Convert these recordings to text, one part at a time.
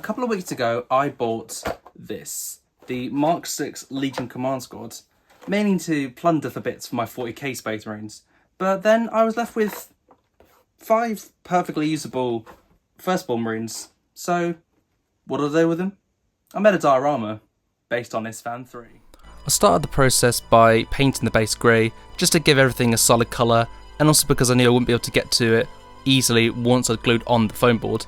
couple of weeks ago, I bought this, the Mark 6 Legion Command Squad, mainly to plunder for bits for my 40k Space Marines. But then I was left with 5 perfectly usable Firstborn Marines. So, what do I do with them? I made a diorama based on Istvan 3. I started the process by painting the base grey, just to give everything a solid colour, and also because I knew I wouldn't be able to get to it easily once I'd glued on the foam board.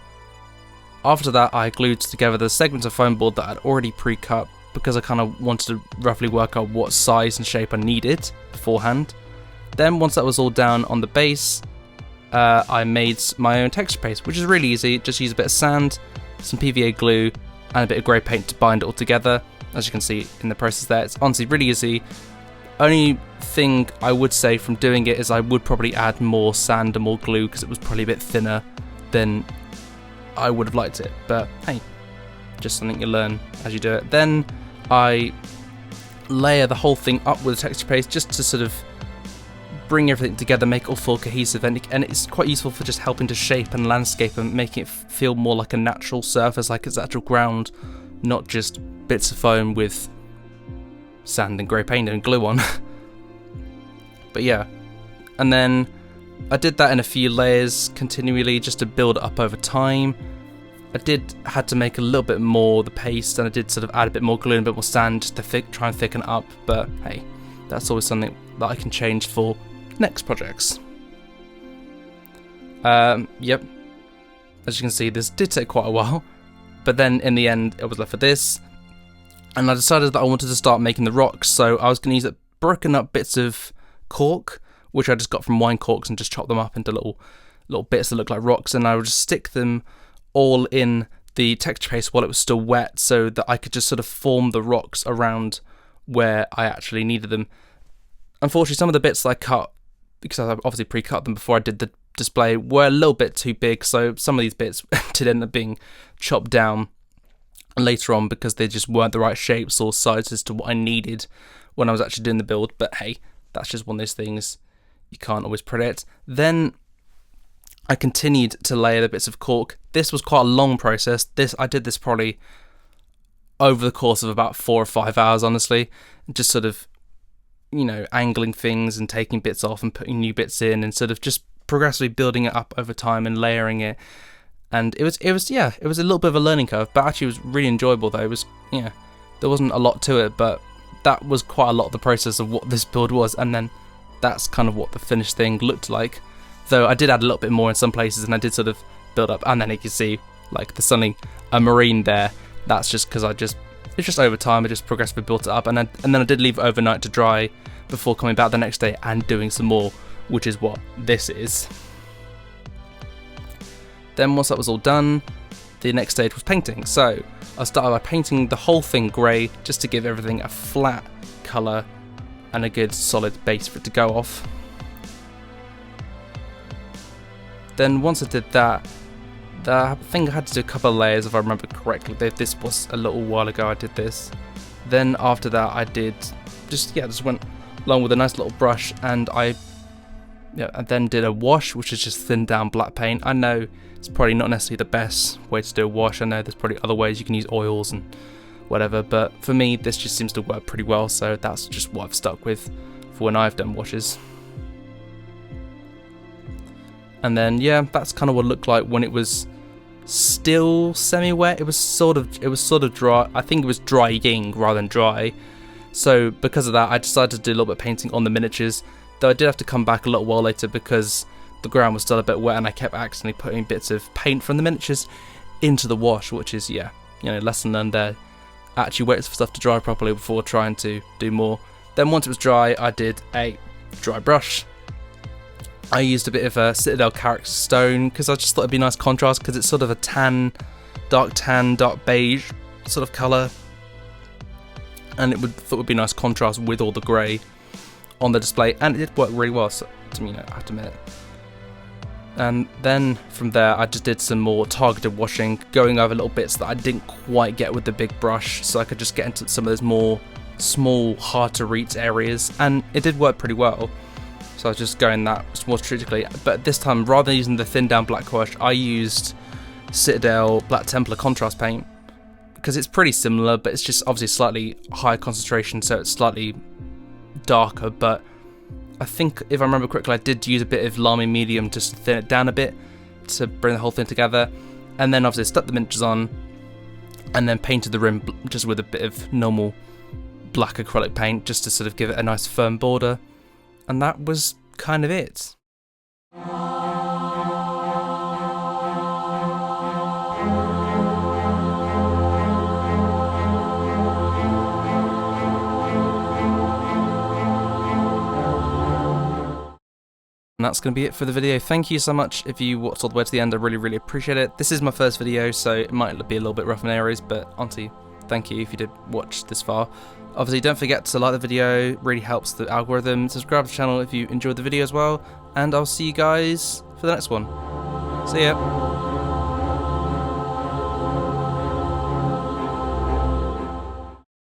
After that, I glued together the segments of foam board that I'd already pre-cut because I kind of wanted to roughly work out what size and shape I needed beforehand. Then once that was all down on the base, I made my own texture paste, which is really easy. Just use a bit of sand, some PVA glue, and a bit of grey paint to bind it all together. As you can see in the process there, it's honestly really easy. Only thing I would say from doing it is I would probably add more sand and more glue because it was probably a bit thinner than I would have liked it, but hey, just something you learn as you do it. Then I layer the whole thing up with a texture paste just to sort of bring everything together, make it all feel cohesive, and it's quite useful for just helping to shape and landscape and making it feel more like a natural surface, like it's actual ground, not just bits of foam with sand and grey paint and glue on. But yeah, and then I did that in a few layers continually just to build it up over time. I had to make a little bit more the paste, and I did sort of add a bit more glue and a bit more sand just to try and thicken it up, but hey, that's always something that I can change for next projects. Yep, as you can see, this did take quite a while, but then in the end it was left for this, and I decided that I wanted to start making the rocks, so I was going to use broken up bits of cork, which I just got from wine corks, and just chop them up into little bits that look like rocks, and I would just stick them all in the texture paste while it was still wet, so that I could just sort of form the rocks around where I actually needed them. Unfortunately, some of the bits that I cut, because I obviously pre-cut them before I did the display, were a little bit too big, so some of these bits did end up being chopped down later on because they just weren't the right shapes or sizes to what I needed when I was actually doing the build, but hey, that's just one of those things you can't always predict. Then I continued to layer the bits of cork. This was quite a long process. I did this probably over the course of about 4 or 5 hours, honestly, just sort of, angling things and taking bits off and putting new bits in, and sort of just progressively building it up over time and layering it. And it was a little bit of a learning curve, but actually it was really enjoyable though. It was, there wasn't a lot to it, but that was quite a lot of the process of what this build was, and then that's kind of what the finished thing looked like. Though I did add a little bit more in some places, and I did sort of build up, and then you can see like there's something, a marine there. That's just because it's just over time I just progressively built it up, and then I did leave it overnight to dry before coming back the next day and doing some more, which is what this is. Then once that was all done, the next stage was painting. So I started by painting the whole thing grey, just to give everything a flat colour and a good solid base for it to go off. Then once I did that, I think I had to do a couple of layers if I remember correctly. This was a little while ago I did this. Then after that I just went along with a nice little brush, and I then did a wash, which is just thinned down black paint. I know it's probably not necessarily the best way to do a wash. I know there's probably other ways you can use oils and whatever, but for me this just seems to work pretty well, so that's just what I've stuck with for when I've done washes. And then that's kind of what it looked like when it was still semi-wet. It was sort of dry. I think it was drying rather than dry. So because of that, I decided to do a little bit of painting on the miniatures. Though I did have to come back a little while later because the ground was still a bit wet, and I kept accidentally putting bits of paint from the miniatures into the wash, which is lesson learned there. Actually wait for stuff to dry properly before trying to do more. Then once it was dry, I did a dry brush. I used a bit of a Citadel character stone because I just thought it'd be a nice contrast, because it's sort of a dark beige sort of colour, and thought it would be a nice contrast with all the grey on the display, and it did work really well, so I have to admit. And then from there I just did some more targeted washing, going over little bits that I didn't quite get with the big brush, so I could just get into some of those more small, hard to reach areas, and it did work pretty well. So I was just going that more strategically, but this time rather than using the thin down black wash, I used Citadel Black Templar contrast paint, because it's pretty similar, but it's just obviously slightly higher concentration, so it's slightly darker. But I think, if I remember correctly, I did use a bit of Lamy Medium just to thin it down a bit to bring the whole thing together, and then obviously stuck the miniatures on, and then painted the rim just with a bit of normal black acrylic paint just to sort of give it a nice firm border, and that was kind of it. And that's going to be it for the video. Thank you so much if you watched all the way to the end. I really appreciate it. This is my first video, so it might be a little bit rough in areas, but honestly, thank you if you did watch this far. Obviously, don't forget to like the video, it really helps the algorithm. Subscribe to the channel if you enjoyed the video as well, and I'll see you guys for the next one. See ya.